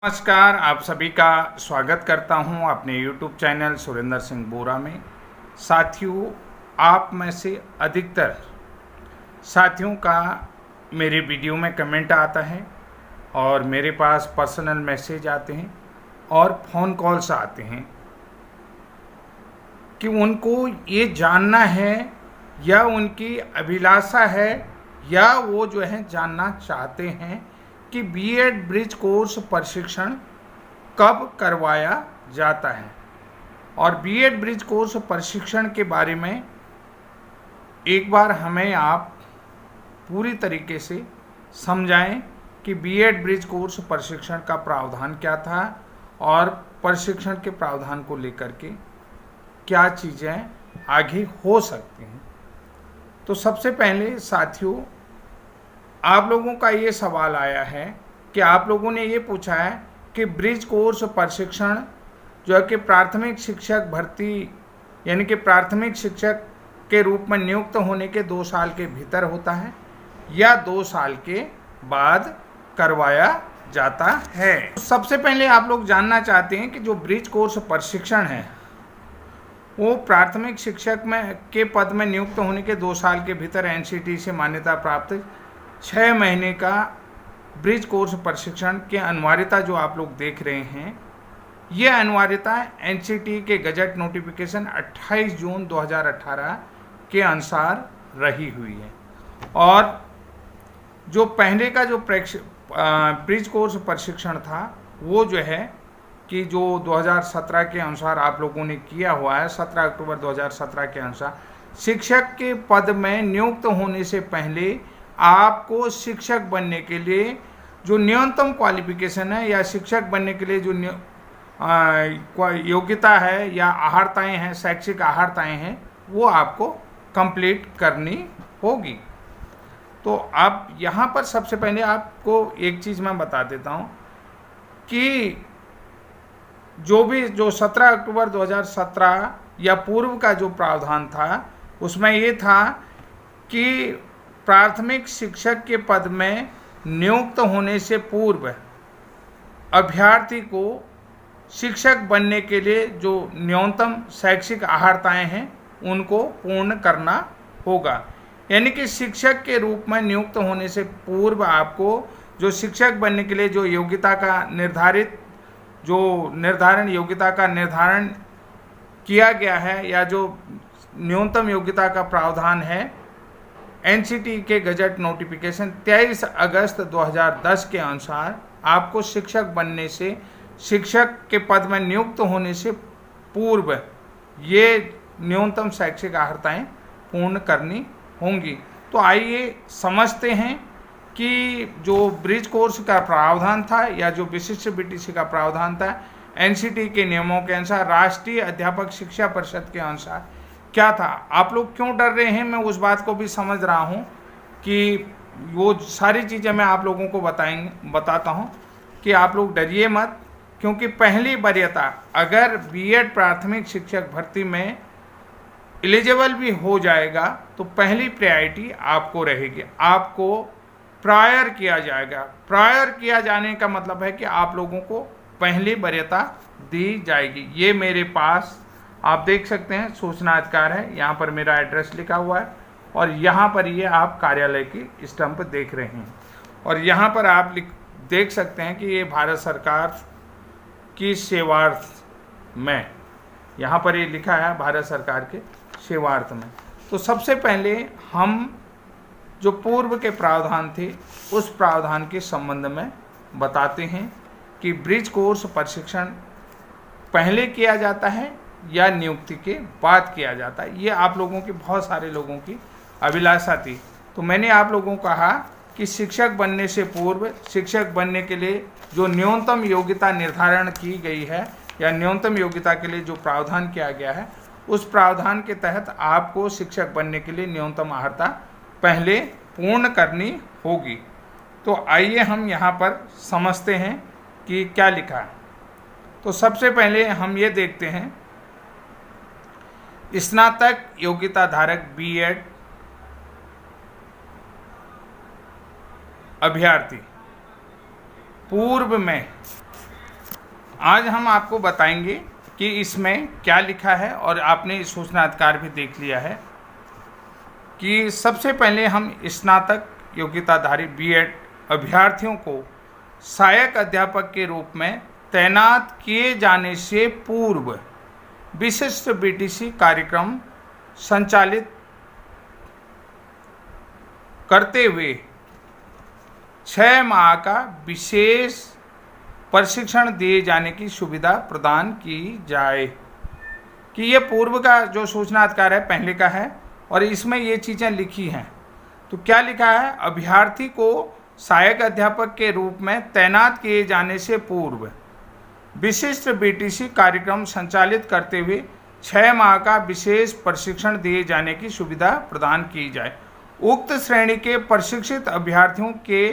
नमस्कार, आप सभी का स्वागत करता हूं अपने YouTube चैनल सुरेंद्र सिंह बोरा में। साथियों, आप में से अधिकतर साथियों का मेरे वीडियो में कमेंट आता है और मेरे पास पर्सनल मैसेज आते हैं और फ़ोन कॉल्स आते हैं कि उनको ये जानना है या उनकी अभिलाषा है या वो जो है जानना चाहते हैं कि बीएड ब्रिज कोर्स प्रशिक्षण कब करवाया जाता है। और बीएड ब्रिज कोर्स प्रशिक्षण के बारे में एक बार हमें आप पूरी तरीके से समझाएं कि बीएड ब्रिज कोर्स प्रशिक्षण का प्रावधान क्या था और प्रशिक्षण के प्रावधान को लेकर के क्या चीज़ें आगे हो सकती हैं। तो सबसे पहले साथियों, आप लोगों का ये सवाल आया है कि आप लोगों ने ये पूछा है कि ब्रिज कोर्स प्रशिक्षण जो है कि प्राथमिक शिक्षक भर्ती यानी कि प्राथमिक शिक्षक के रूप में नियुक्त होने के 2 साल के भीतर होता है या 2 साल के बाद करवाया जाता है। सबसे पहले आप लोग जानना चाहते हैं कि जो ब्रिज कोर्स प्रशिक्षण है वो प्राथमिक शिक्षक के पद में नियुक्त होने के 2 साल के भीतर एनसीटी से मान्यता प्राप्त 6 महीने का ब्रिज कोर्स प्रशिक्षण की अनिवार्यता जो आप लोग देख रहे हैं, ये अनिवार्यता एनसीटी के गजट नोटिफिकेशन 28 जून 2018 के अनुसार रही हुई है। और जो पहले का जो ब्रिज कोर्स प्रशिक्षण था वो जो है कि जो 2017 के अनुसार आप लोगों ने किया हुआ है, 17 अक्टूबर 2017 के अनुसार शिक्षक के पद में नियुक्त होने से पहले आपको शिक्षक बनने के लिए जो न्यूनतम क्वालिफिकेशन है या शिक्षक बनने के लिए जो योग्यता है या अहर्ताएँ हैं, शैक्षिक अहर्ताएँ हैं, वो आपको कंप्लीट करनी होगी। तो अब यहाँ पर सबसे पहले आपको एक चीज़ मैं बता देता हूँ कि जो 17 अक्टूबर 2017 या पूर्व का जो प्रावधान था उसमें ये था कि प्राथमिक शिक्षक के पद में नियुक्त होने से पूर्व अभ्यर्थी को शिक्षक बनने के लिए जो न्यूनतम शैक्षिक अहर्ताएँ हैं उनको पूर्ण करना होगा। यानी कि शिक्षक के रूप में नियुक्त होने से पूर्व आपको जो शिक्षक बनने के लिए जो योग्यता का निर्धारण किया गया है या जो न्यूनतम योग्यता का प्रावधान है एनसीटी के गजट नोटिफिकेशन 23 अगस्त 2010 के अनुसार आपको शिक्षक बनने से शिक्षक के पद में नियुक्त होने से पूर्व ये न्यूनतम शैक्षिक अहर्ताएँ पूर्ण करनी होंगी। तो आइए समझते हैं कि जो ब्रिज कोर्स का प्रावधान था या जो विशिष्ट बीटीसी का प्रावधान था एनसीटी के नियमों के अनुसार, राष्ट्रीय अध्यापक शिक्षा परिषद के अनुसार क्या था। आप लोग क्यों डर रहे हैं, मैं उस बात को भी समझ रहा हूं कि वो सारी चीज़ें मैं आप लोगों को बताता हूं कि आप लोग डरिए मत, क्योंकि पहली वरीयता अगर बीएड प्राथमिक शिक्षक भर्ती में एलिजिबल भी हो जाएगा तो पहली प्रायोरिटी आपको रहेगी, आपको प्रायर किया जाएगा। प्रायर किया जाने का मतलब है कि आप लोगों को पहली वरीयता दी जाएगी। ये मेरे पास आप देख सकते हैं सूचना अधिकार है, यहाँ पर मेरा एड्रेस लिखा हुआ है और यहाँ पर ये आप कार्यालय की स्टंप देख रहे हैं और यहाँ पर आप देख सकते हैं कि ये भारत सरकार की सेवार्थ में, यहाँ पर ये लिखा है भारत सरकार के सेवार्थ में। तो सबसे पहले हम जो पूर्व के प्रावधान थे उस प्रावधान के संबंध में बताते हैं कि ब्रिज कोर्स प्रशिक्षण पहले किया जाता है या नियुक्ति के बाद किया जाता है। ये आप लोगों की, बहुत सारे लोगों की अभिलाषा थी। तो मैंने आप लोगों को कहा कि शिक्षक बनने से पूर्व शिक्षक बनने के लिए जो न्यूनतम योग्यता निर्धारण की गई है या न्यूनतम योग्यता के लिए जो प्रावधान किया गया है उस प्रावधान के तहत आपको शिक्षक बनने के लिए न्यूनतम अहर्ता पहले पूर्ण करनी होगी। तो आइए हम यहाँ पर समझते हैं कि क्या लिखा है। तो सबसे पहले हम ये देखते हैं, स्नातक योग्यता धारक बीएड अभ्यर्थी पूर्व में आज हम आपको बताएंगे कि इसमें क्या लिखा है, और आपने सूचना अधिकार भी देख लिया है कि सबसे पहले हम स्नातक योग्यताधारी बीएड अभ्यर्थियों को सहायक अध्यापक के रूप में तैनात किए जाने से पूर्व विशिष्ट बीटीसी कार्यक्रम संचालित करते हुए 6 माह का विशेष प्रशिक्षण दिए जाने की सुविधा प्रदान की जाए। कि ये पूर्व का जो सूचना अधिकार है पहले का है, और इसमें ये चीज़ें लिखी हैं। तो क्या लिखा है? अभ्यर्थी को सहायक अध्यापक के रूप में तैनात किए जाने से पूर्व विशिष्ट बीटीसी कार्यक्रम संचालित करते हुए 6 माह का विशेष प्रशिक्षण दिए जाने की सुविधा प्रदान की जाए। उक्त श्रेणी के प्रशिक्षित अभ्यर्थियों के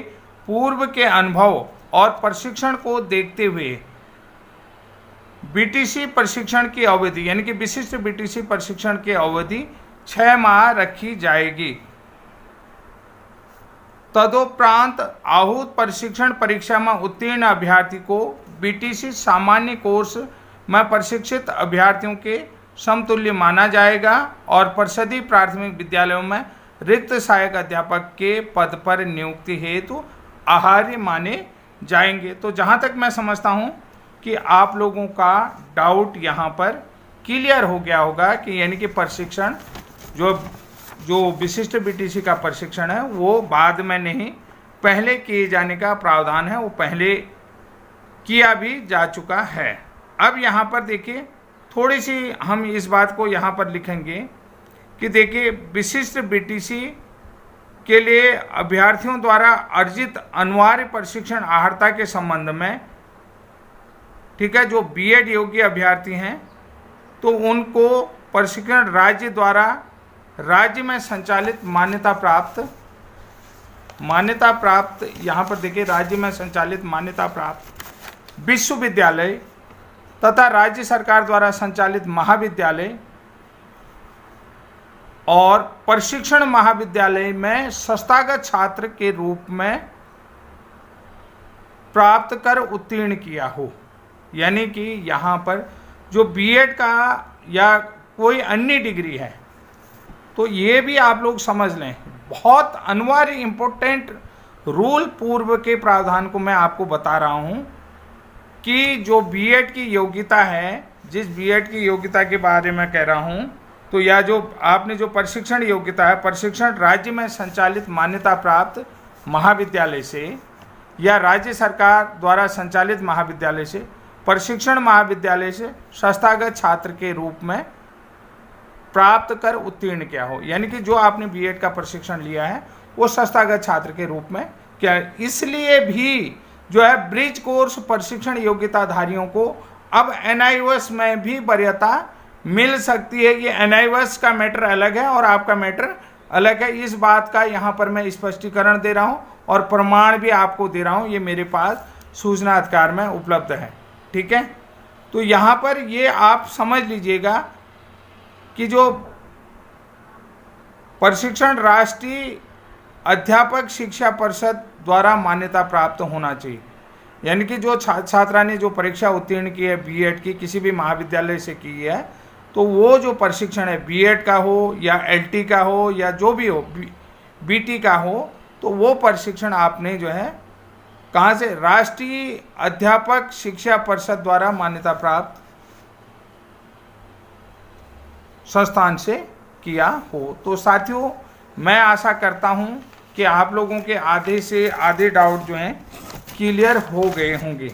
पूर्व के अनुभव और प्रशिक्षण को देखते हुए बीटीसी प्रशिक्षण की अवधि यानी कि विशिष्ट बीटीसी प्रशिक्षण की अवधि 6 माह रखी जाएगी। तदुपरांत आहूत प्रशिक्षण परीक्षा में उत्तीर्ण अभ्यर्थी को बीटीसी सामान्य कोर्स में प्रशिक्षित अभ्यर्थियों के समतुल्य माना जाएगा और परिषदीय प्राथमिक विद्यालयों में रिक्त सहायक अध्यापक के पद पर नियुक्ति हेतु आहार्य माने जाएंगे। तो जहाँ तक मैं समझता हूँ कि आप लोगों का डाउट यहाँ पर क्लियर हो गया होगा कि यानी कि प्रशिक्षण जो विशिष्ट बीटीसी का प्रशिक्षण है वो बाद में नहीं, पहले किए जाने का प्रावधान है, वो पहले किया भी जा चुका है। अब यहाँ पर देखिए थोड़ी सी हम इस बात को यहाँ पर लिखेंगे कि देखिए विशिष्ट बीटीसी के लिए अभ्यर्थियों द्वारा अर्जित अनिवार्य प्रशिक्षण अर्हता के संबंध में, ठीक है, जो बीएड योग्य अभ्यर्थी हैं तो उनको प्रशिक्षण राज्य द्वारा राज्य में संचालित मान्यता प्राप्त यहाँ पर देखिए राज्य में संचालित मान्यता प्राप्त विश्वविद्यालय तथा राज्य सरकार द्वारा संचालित महाविद्यालय और प्रशिक्षण महाविद्यालय में संस्थागत छात्र के रूप में प्राप्त कर उत्तीर्ण किया हो। यानी कि यहाँ पर जो बीएड का या कोई अन्य डिग्री है तो ये भी आप लोग समझ लें, बहुत अनिवार्य इम्पोर्टेंट रूल पूर्व के प्रावधान को मैं आपको बता रहा हूँ कि जो बीएड की योग्यता है, जिस बीएड की योग्यता के बारे में कह रहा हूँ, तो या जो आपने जो प्रशिक्षण योग्यता है, प्रशिक्षण राज्य में संचालित मान्यता प्राप्त महाविद्यालय से या राज्य सरकार द्वारा संचालित महाविद्यालय से, प्रशिक्षण महाविद्यालय से संस्थागत छात्र के रूप में प्राप्त कर उत्तीर्ण किया हो। यानी कि जो आपने बीएड का प्रशिक्षण लिया है वो संस्थागत छात्र के रूप में क्या है। इसलिए भी जो है ब्रिज कोर्स प्रशिक्षण योग्यताधारियों को अब एनआईओएस में भी वरीयता मिल सकती है। ये एनआईओएस का मैटर अलग है और आपका मैटर अलग है। इस बात का यहाँ पर मैं स्पष्टीकरण दे रहा हूँ और प्रमाण भी आपको दे रहा हूँ, ये मेरे पास सूचना अधिकार में उपलब्ध है। ठीक है, तो यहाँ पर ये आप समझ लीजिएगा कि जो प्रशिक्षण राष्ट्रीय अध्यापक शिक्षा परिषद द्वारा मान्यता प्राप्त होना चाहिए। यानी कि जो छात्रा ने जो परीक्षा उत्तीर्ण की है बीएड की, किसी भी महाविद्यालय से की है, तो वो जो प्रशिक्षण है बीएड का हो या एलटी का हो या जो भी हो, बीटी का हो, तो वो प्रशिक्षण आपने जो है कहाँ से, राष्ट्रीय अध्यापक शिक्षा परिषद द्वारा मान्यता प्राप्त संस्थान से किया हो। तो साथियों, मैं आशा करता हूं कि आप लोगों के आधे से आधे डाउट जो हैं क्लियर हो गए होंगे।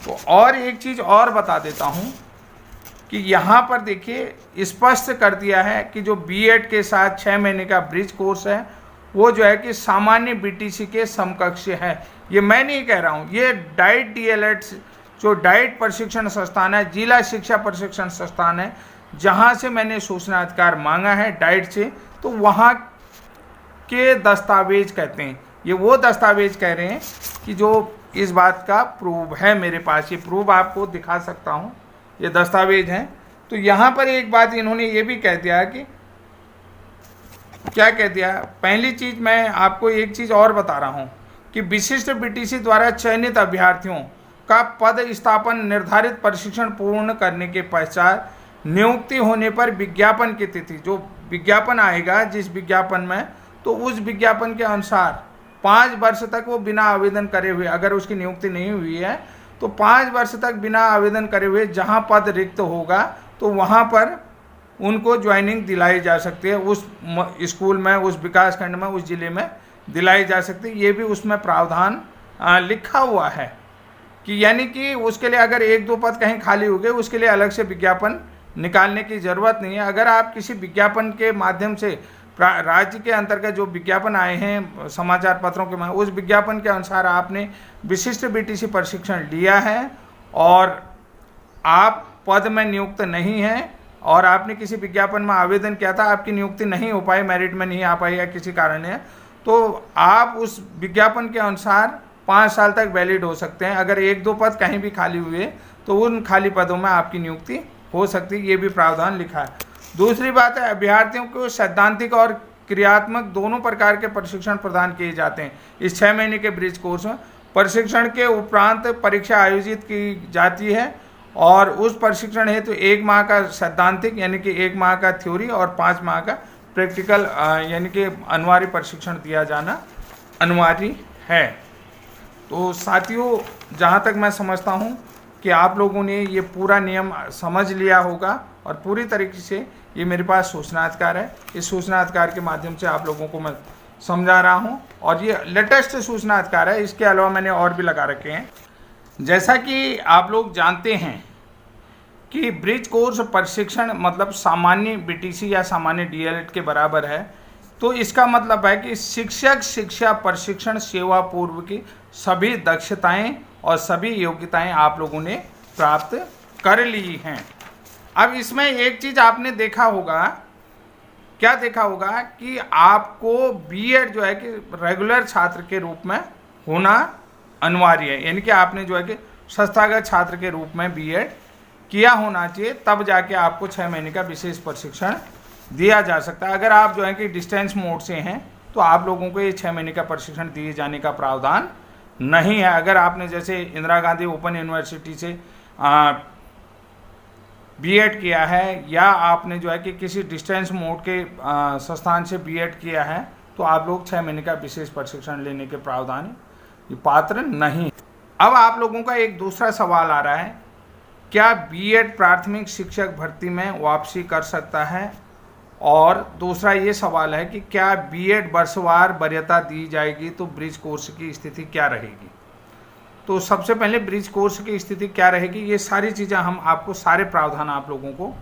तो और एक चीज़ और बता देता हूं कि यहाँ पर देखिए स्पष्ट कर दिया है कि जो बीएड के साथ 6 महीने का ब्रिज कोर्स है वो जो है कि सामान्य बीटीसी के समकक्ष है। ये मैं नहीं कह रहा हूँ, ये डाइट डीएलएड जो डाइट प्रशिक्षण संस्थान है, जिला शिक्षा प्रशिक्षण संस्थान है, जहाँ से मैंने सूचना अधिकार मांगा है डाइट से, तो वहाँ के दस्तावेज कहते हैं, ये वो दस्तावेज कह रहे हैं कि जो इस बात का प्रूफ है मेरे पास, ये प्रूफ आपको दिखा सकता हूँ, ये दस्तावेज हैं। तो यहाँ पर एक बात इन्होंने ये भी कह दिया कि क्या कह दिया, पहली चीज़ मैं आपको एक चीज़ और बता रहा हूँ कि विशिष्ट बीटीसी द्वारा चयनित अभ्यर्थियों का पद स्थापन निर्धारित प्रशिक्षण पूर्ण करने के पश्चात नियुक्ति होने पर विज्ञापन की तिथि, जो विज्ञापन आएगा जिस विज्ञापन में, तो उस विज्ञापन के अनुसार 5 वर्ष तक वो बिना आवेदन करे हुए, अगर उसकी नियुक्ति नहीं हुई है तो 5 वर्ष तक बिना आवेदन करे हुए जहां पद रिक्त होगा तो वहां पर उनको ज्वाइनिंग दिलाई जा सकती है, उस स्कूल में, उस विकास खंड में, उस जिले में दिलाई जा सकती है। ये भी उसमें प्रावधान लिखा हुआ है कि यानी कि उसके लिए अगर 1-2 पद कहीं खाली हो गए उसके लिए अलग से विज्ञापन निकालने की ज़रूरत नहीं है। अगर आप किसी विज्ञापन के माध्यम से राज्य के अंतर्गत जो विज्ञापन आए हैं समाचार पत्रों के उस विज्ञापन के अनुसार आपने विशिष्ट बीटीसी प्रशिक्षण लिया है और आप पद में नियुक्त नहीं हैं और आपने किसी विज्ञापन में आवेदन किया था, आपकी नियुक्ति नहीं हो पाई, मेरिट में नहीं आ पाई या किसी कारण है, तो आप उस विज्ञापन के अनुसार 5 साल तक वैलिड हो सकते हैं। अगर 1-2 पद कहीं भी खाली हुए तो उन खाली पदों में आपकी नियुक्ति हो सकती है, ये भी प्रावधान लिखा है। दूसरी बात है, अभ्यर्थियों को सैद्धांतिक और क्रियात्मक दोनों प्रकार के प्रशिक्षण प्रदान किए जाते हैं इस 6 महीने के ब्रिज कोर्स में। प्रशिक्षण के उपरांत परीक्षा आयोजित की जाती है और उस प्रशिक्षण हेतु 1 माह का सैद्धांतिक यानी कि 1 माह का थ्योरी और 5 माह का प्रैक्टिकल यानी कि अनिवार्य प्रशिक्षण दिया जाना अनिवार्य है। तो साथियों, जहाँ तक मैं समझता हूँ कि आप लोगों ने ये पूरा नियम समझ लिया होगा और पूरी तरीके से ये मेरे पास सूचनाधिकार है। इस सूचनाधिकार के माध्यम से आप लोगों को मैं समझा रहा हूँ और ये लेटेस्ट सूचनाधिकार है, इसके अलावा मैंने और भी लगा रखे हैं। जैसा कि आप लोग जानते हैं कि ब्रिज कोर्स प्रशिक्षण मतलब सामान्य बीटीसी या सामान्य डीएलएड के बराबर है, तो इसका मतलब है कि शिक्षक शिक्षा प्रशिक्षण सेवा पूर्व की सभी दक्षताएं और सभी योग्यताएं आप लोगों ने प्राप्त कर ली हैं। अब इसमें एक चीज़ आपने देखा होगा, क्या देखा होगा कि आपको बीएड जो है कि रेगुलर छात्र के रूप में होना अनिवार्य है, यानी कि आपने जो है कि संस्थागत छात्र के रूप में बीएड किया होना चाहिए, तब जाके आपको 6 महीने का विशेष प्रशिक्षण दिया जा सकता है। अगर आप जो है कि डिस्टेंस मोड से हैं तो आप लोगों को ये 6 महीने का प्रशिक्षण दिए जाने का प्रावधान नहीं है। अगर आपने जैसे इंदिरा गांधी ओपन यूनिवर्सिटी से बीएड किया है या आपने जो है कि किसी डिस्टेंस मोड के संस्थान से बीएड किया है तो आप लोग 6 महीने का विशेष प्रशिक्षण लेने के प्रावधान ये पात्र नहीं। अब आप लोगों का एक दूसरा सवाल आ रहा है, क्या बीएड प्राथमिक शिक्षक भर्ती में वापसी कर सकता है? और दूसरा ये सवाल है कि क्या बीएड वर्षवार वरीयता दी जाएगी तो ब्रिज कोर्स की स्थिति क्या रहेगी? तो सबसे पहले ब्रिज कोर्स की स्थिति क्या रहेगी, ये सारी चीज़ें हम आपको सारे प्रावधान आप लोगों को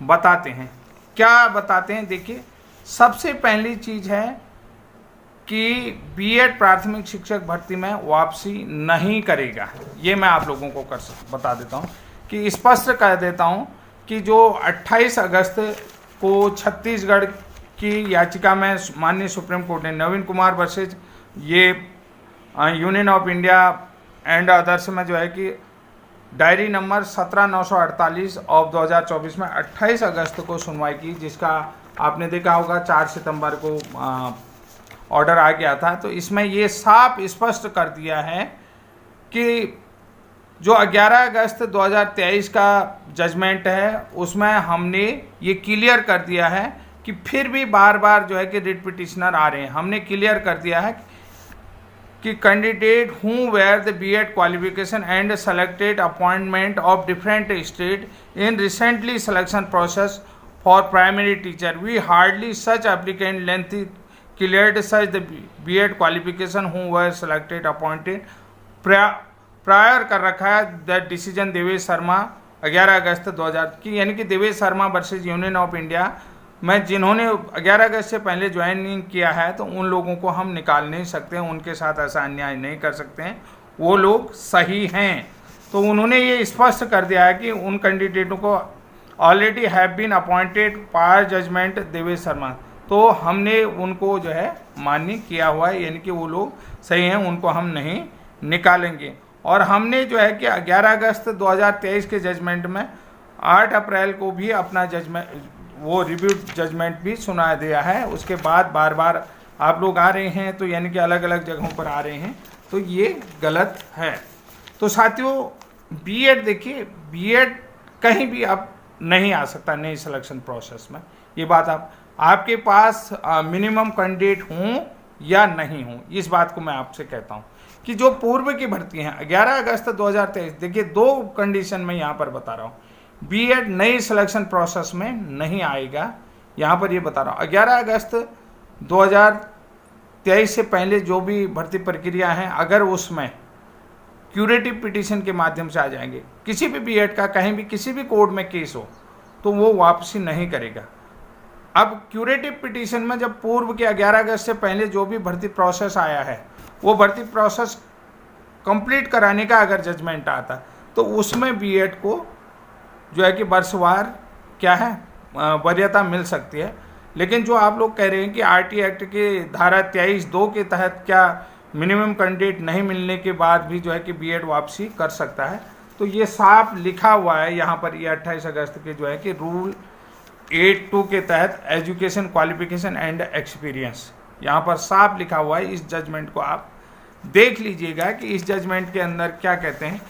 बताते हैं। क्या बताते हैं, देखिए सबसे पहली चीज़ है कि बीएड प्राथमिक शिक्षक भर्ती में वापसी नहीं करेगा। ये मैं आप लोगों को बता देता हूँ कि स्पष्ट कर देता हूँ कि जो 28 अगस्त को छत्तीसगढ़ की याचिका में माननीय सुप्रीम कोर्ट ने नवीन कुमार वर्सेज ये union of India and others में जो है कि डायरी नंबर 17948 ऑफ 2024 में 28 अगस्त को सुनवाई की, जिसका आपने देखा होगा 4 सितंबर को ऑर्डर आ गया था। तो इसमें ये साफ स्पष्ट कर दिया है कि जो 11 अगस्त 2023 का जजमेंट है उसमें हमने ये क्लियर कर दिया है कि फिर भी बार बार जो है कि रिट पिटिशनर आ रहे हैं। हमने क्लियर कर दिया है कि candidate who were the B Ed qualification and selected appointment of different state in recently selection process for primary teacher we hardly such applicant length cleared such the B Ed qualification who were selected appointed prior कर रखा है the decision Devesh Sharma 11 अगस्त 2000 की, यानी कि Devesh Sharma versus Union of India में जिन्होंने 11 अगस्त से पहले ज्वाइनिंग किया है तो उन लोगों को हम निकाल नहीं सकते हैं, उनके साथ ऐसा अन्याय नहीं कर सकते हैं, वो लोग सही हैं। तो उन्होंने ये स्पष्ट कर दिया है कि उन कैंडिडेटों को already have been appointed prior judgment Devesh Sharma, तो हमने उनको जो है मान्य किया हुआ है, यानी कि वो लोग सही हैं, उनको हम नहीं निकालेंगे। और हमने जो है कि 11 अगस्त 2023 के जजमेंट में 8 अप्रैल को भी अपना जजमेंट वो रिव्यू जजमेंट भी सुना दिया है। उसके बाद बार बार आप लोग आ रहे हैं तो यानी कि अलग अलग जगहों पर आ रहे हैं, तो ये गलत है। तो साथियों बीएड देखिए, बीएड कहीं भी अब नहीं आ सकता नई सिलेक्शन प्रोसेस में। ये बात आपके पास मिनिमम कैंडिडेट हों या नहीं हों, इस बात को मैं आपसे कहता हूं कि जो पूर्व की भर्ती हैं 11 अगस्त 2023, देखिए 2 कंडीशन में यहाँ पर बता रहा हूँ, बीएड नई सिलेक्शन प्रोसेस में नहीं आएगा। यहाँ पर ये बता रहा हूँ 11 अगस्त 2023 से पहले जो भी भर्ती प्रक्रिया हैं, अगर उसमें क्यूरेटिव पिटीशन के माध्यम से आ जाएंगे, किसी भी बीएड का कहीं भी किसी भी कोर्ट में केस हो तो वो वापसी नहीं करेगा। अब क्यूरेटिव पिटीशन में जब पूर्व के 11 अगस्त से पहले जो भी भर्ती प्रोसेस आया है, वो भर्ती प्रोसेस कंप्लीट कराने का अगर जजमेंट आता तो उसमें बीएड को जो है कि वर्षवार क्या है वरीयता मिल सकती है। लेकिन जो आप लोग कह रहे हैं कि आरटी एक्ट के धारा 23(2) के तहत क्या मिनिमम कैंडिडेट नहीं मिलने के बाद भी जो है कि बीएड वापसी कर सकता है, तो ये साफ लिखा हुआ है यहाँ पर, ये 28 अगस्त के जो है कि रूल 8(2) के तहत एजुकेशन क्वालिफिकेशन एंड एक्सपीरियंस, यहाँ पर साफ लिखा हुआ है। इस जजमेंट को आप देख लीजिएगा कि इस जजमेंट के अंदर क्या कहते हैं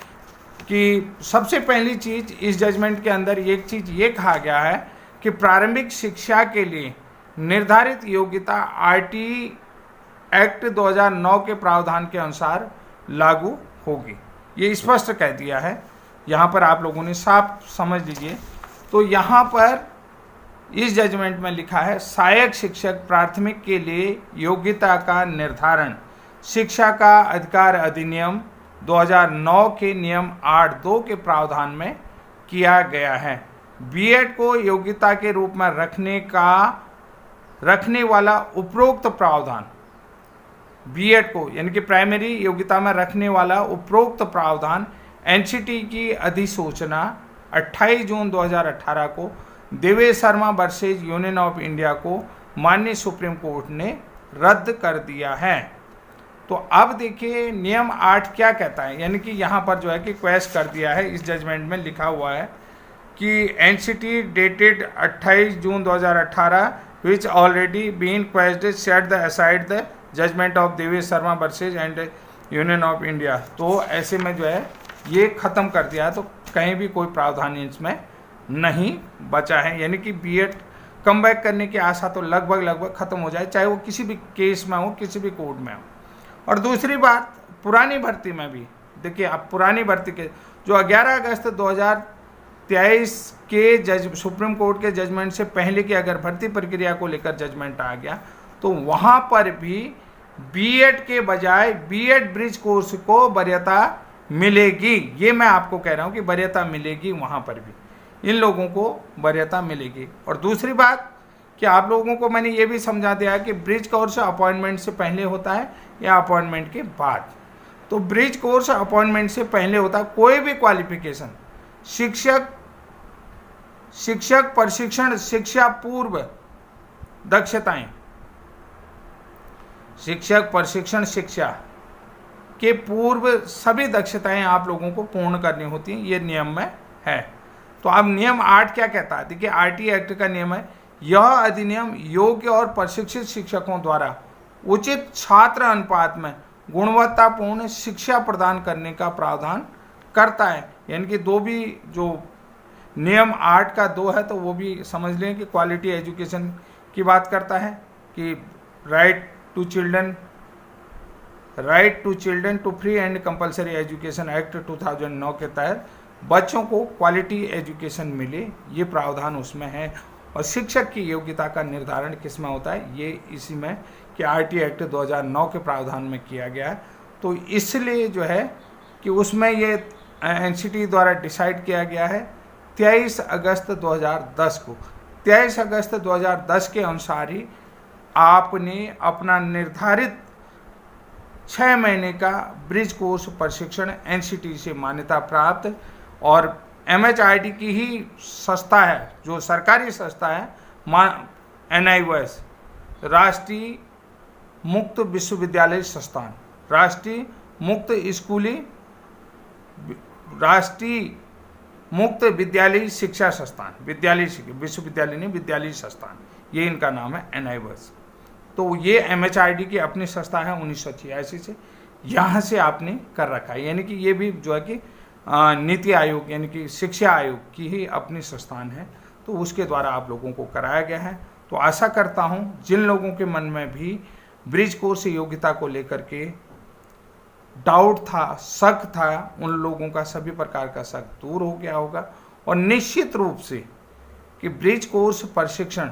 कि सबसे पहली चीज़ इस जजमेंट के अंदर एक चीज़ ये कहा गया है कि प्रारंभिक शिक्षा के लिए निर्धारित योग्यता आरटी एक्ट 2009 के प्रावधान के अनुसार लागू होगी। ये स्पष्ट कह दिया है, यहाँ पर आप लोगों ने साफ समझ लीजिए। तो यहाँ पर इस जजमेंट में लिखा है सहायक शिक्षक प्राथमिक के लिए योग्यता का निर्धारण शिक्षा का अधिकार अधिनियम 2009 के नियम 8(2) के प्रावधान में किया गया है। बीएड को योग्यता के रूप में रखने वाला उपरोक्त प्रावधान, बीएड को यानी कि प्राइमरी योग्यता में रखने वाला उपरोक्त प्रावधान एनसीटी की अधिसूचना 28 जून 2018 को Devesh Sharma versus Union of India को माननीय सुप्रीम कोर्ट ने रद्द कर दिया है। तो अब देखिए नियम 8 क्या कहता है, यानी कि यहाँ पर जो है कि क्वेश्चन कर दिया है, इस जजमेंट में लिखा हुआ है कि N C T dated 28 June 2018 which already been question set the aside the judgment of Devesh Sharma versus and Union of India. तो ऐसे में जो है ये ख़त्म कर दिया है, तो कहीं भी कोई प्रावधान इसमें नहीं बचा है, यानी कि बीएड कम बैक करने की आशा तो लगभग ख़त्म हो जाए, चाहे वो किसी भी केस में हो, किसी भी कोर्ट में हो। और दूसरी बात पुरानी भर्ती में भी देखिए, आप पुरानी भर्ती के जो 11 अगस्त 2023 के सुप्रीम कोर्ट के जजमेंट से पहले की अगर भर्ती प्रक्रिया को लेकर जजमेंट आ गया तो वहाँ पर भी बीएड के बजाय बीएड ब्रिज कोर्स को वरीयता मिलेगी। ये मैं आपको कह रहा हूँ कि वरीयता मिलेगी, वहाँ पर भी इन लोगों को वरीयता मिलेगी। और दूसरी बात कि आप लोगों को मैंने ये भी समझा दिया है कि ब्रिज कोर्स अपॉइंटमेंट से पहले होता है या अपॉइंटमेंट के बाद। तो ब्रिज कोर्स अपॉइंटमेंट से पहले होता है, कोई भी क्वालिफिकेशन शिक्षक प्रशिक्षण शिक्षा पूर्व दक्षताएं, शिक्षक प्रशिक्षण शिक्षा के पूर्व सभी दक्षताएं आप लोगों को पूर्ण करनी होती हैं, ये नियम में है। तो अब नियम 8 क्या कहता है, देखिए आरटी एक्ट का नियम है, यह अधिनियम योग्य और प्रशिक्षित शिक्षकों द्वारा उचित छात्र अनुपात में गुणवत्तापूर्ण शिक्षा प्रदान करने का प्रावधान करता है। यानी कि दो भी जो नियम 8 का 2 है तो वो भी समझ लें कि क्वालिटी एजुकेशन की बात करता है कि right to children to free and compulsory education act 2009 के तहत बच्चों को क्वालिटी एजुकेशन मिले, ये प्रावधान उसमें है। और शिक्षक की योग्यता का निर्धारण किस में होता है, ये इसी में कि आरटी एक्ट 2009 के प्रावधान में किया गया है। तो इसलिए जो है कि उसमें ये एनसीटी द्वारा डिसाइड किया गया है 23 अगस्त 2010 को। 23 अगस्त 2010 के अनुसार ही आपने अपना निर्धारित 6 महीने का ब्रिज कोर्स प्रशिक्षण एनसीटी से मान्यता प्राप्त और एमएचआरडी की ही संस्था है, जो सरकारी संस्था है NIOS, राष्ट्रीय मुक्त विश्वविद्यालय संस्थान, राष्ट्रीय मुक्त विद्यालय शिक्षा संस्थान, विश्वविद्यालय नहीं, विद्यालय संस्थान, ये इनका नाम है NIOS। तो ये एमएचआरडी की अपनी संस्था है 1986 से। यहाँ से आपने कर रखा है, यानी कि ये भी जो है कि नीति आयोग यानी कि शिक्षा आयोग की ही अपनी संस्थान है, तो उसके द्वारा आप लोगों को कराया गया है। तो आशा करता हूँ जिन लोगों के मन में भी ब्रिज कोर्स योग्यता को लेकर के डाउट था, शक था, उन लोगों का सभी प्रकार का शक दूर हो गया होगा, और निश्चित रूप से कि ब्रिज कोर्स प्रशिक्षण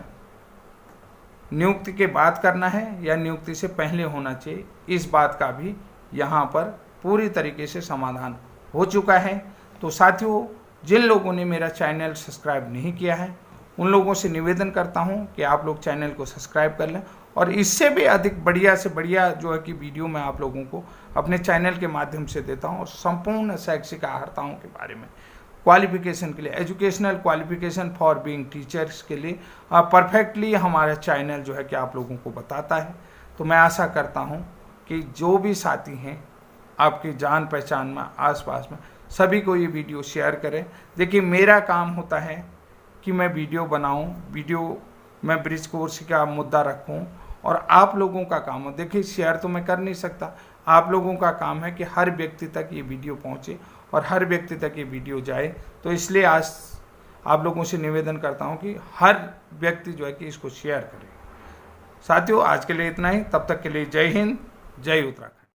नियुक्ति के बाद करना है या नियुक्ति से पहले होना चाहिए, इस बात का भी यहाँ पर पूरी तरीके से समाधान हो चुका है। तो साथियों, जिन लोगों ने मेरा चैनल सब्सक्राइब नहीं किया है उन लोगों से निवेदन करता हूं कि आप लोग चैनल को सब्सक्राइब कर लें, और इससे भी अधिक बढ़िया से बढ़िया जो है कि वीडियो मैं आप लोगों को अपने चैनल के माध्यम से देता हूं, और संपूर्ण शैक्षिक अर्हताओं के बारे में, क्वालिफिकेशन के लिए, educational qualification for being teachers के लिए परफेक्टली हमारा चैनल जो है कि आप लोगों को बताता है। तो मैं आशा करता हूँ कि जो भी साथी हैं आपकी जान पहचान में, आसपास में, सभी को ये वीडियो शेयर करें। देखिए, मेरा काम होता है कि मैं वीडियो बनाऊं, वीडियो में ब्रिज कोर्स का मुद्दा रखूं, और आप लोगों का काम हो, देखिए शेयर तो मैं कर नहीं सकता, आप लोगों का काम है कि हर व्यक्ति तक ये वीडियो पहुंचे और हर व्यक्ति तक ये वीडियो जाए। तो इसलिए आज आप लोगों से निवेदन करता हूं कि हर व्यक्ति जो है कि इसको शेयर करे। साथियों, आज के लिए इतना ही, तब तक के लिए जय हिंद, जय उत्तराखंड।